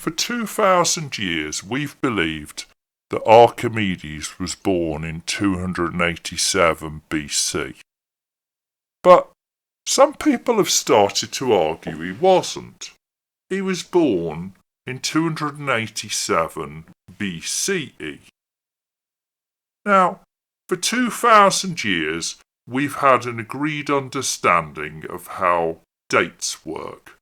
For 2,000 years, we've believed that Archimedes was born in 287 BC. But some people have started to argue he wasn't. He was born in 287 BCE. Now, for 2,000 years, we've had an agreed understanding of how dates work.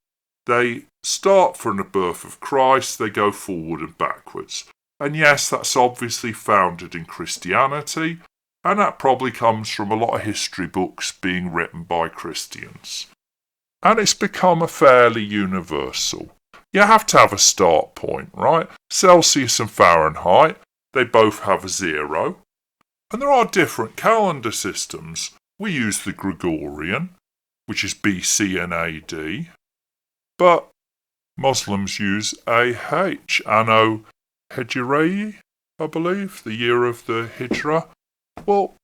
They start from the birth of Christ, they go forward and backwards. And yes, that's obviously founded in Christianity, and that probably comes from a lot of history books being written by Christians. And it's become a fairly universal. You have to have a start point, right? Celsius and Fahrenheit, they both have a 0. And there are different calendar systems. We use the Gregorian, which is BC and AD. But Muslims use AH, Anno Hijri, I believe, the year of the Hijrah. Well,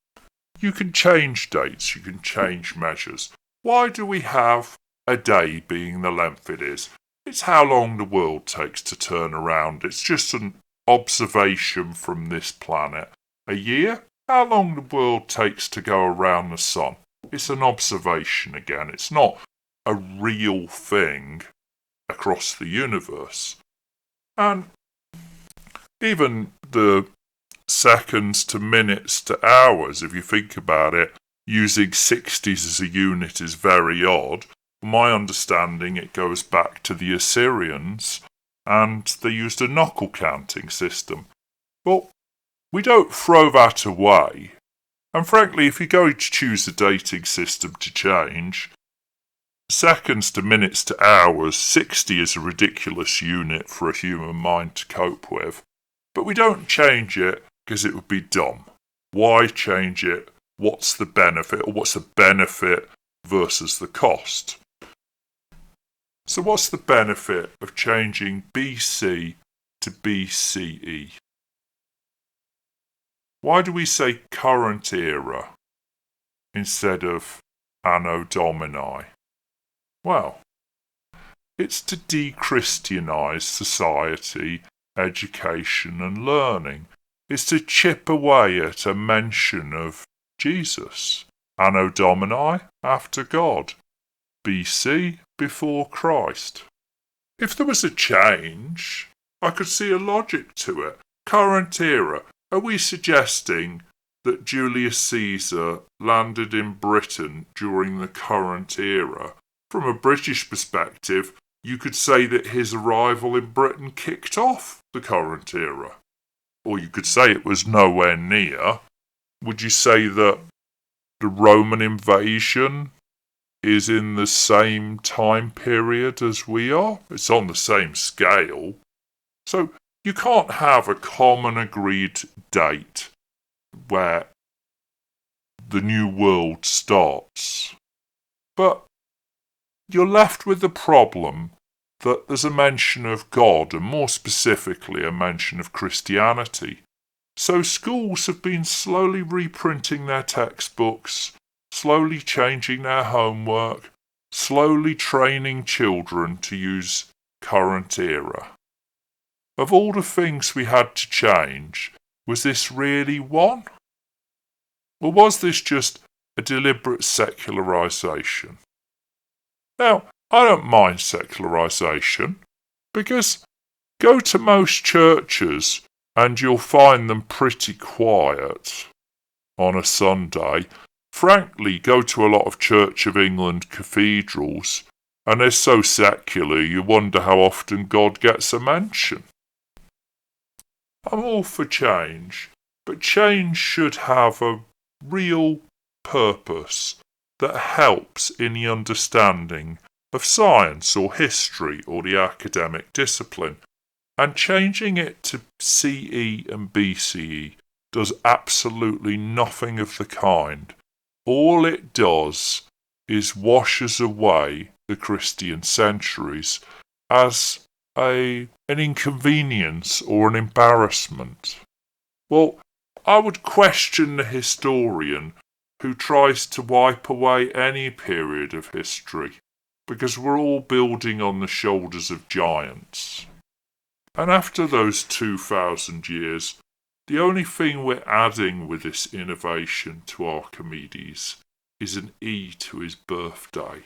you can change dates, you can change measures. Why do we have a day being the length it is? It's how long the world takes to turn around. It's just an observation from this planet. A year? How long the world takes to go around the sun. It's an observation again. It's not a real thing across the universe. And even the seconds to minutes to hours, if you think about it, using 60s as a unit is very odd. From my understanding, it goes back to the Assyrians, and they used a knuckle counting system. But we don't throw that away. And frankly, if you're going to choose a dating system to change, seconds to minutes to hours, 60 is a ridiculous unit for a human mind to cope with. But we don't change it because it would be dumb. Why change it? What's the benefit? Or what's the benefit versus the cost? So what's the benefit of changing BC to BCE? Why do we say current era instead of Anno Domini? Well, it's to de-Christianise society, education and learning. It's to chip away at a mention of Jesus. Anno Domini, after God. BC, before Christ. If there was a change, I could see a logic to it. Current era. Are we suggesting that Julius Caesar landed in Britain during the current era? From a British perspective, you could say that his arrival in Britain kicked off the current era. Or you could say it was nowhere near. Would you say that the Roman invasion is in the same time period as we are? It's on the same scale. So you can't have a common agreed date where the new world starts. But you're left with the problem that there's a mention of God, and more specifically a mention of Christianity. So schools have been slowly reprinting their textbooks, slowly changing their homework, slowly training children to use current era. Of all the things we had to change, was this really one? Or was this just a deliberate secularisation? Now, I don't mind secularisation, because go to most churches and you'll find them pretty quiet on a Sunday. Frankly, go to a lot of Church of England cathedrals, and they're so secular you wonder how often God gets a mention. I'm all for change, but change should have a real purpose that helps in the understanding of science or history or the academic discipline. And changing it to CE and BCE does absolutely nothing of the kind. All it does is washes away the Christian centuries as an inconvenience or an embarrassment. Well, I would question the historian who tries to wipe away any period of history, because we're all building on the shoulders of giants. And after those 2,000 years, the only thing we're adding with this innovation to Archimedes is an E to his birthday.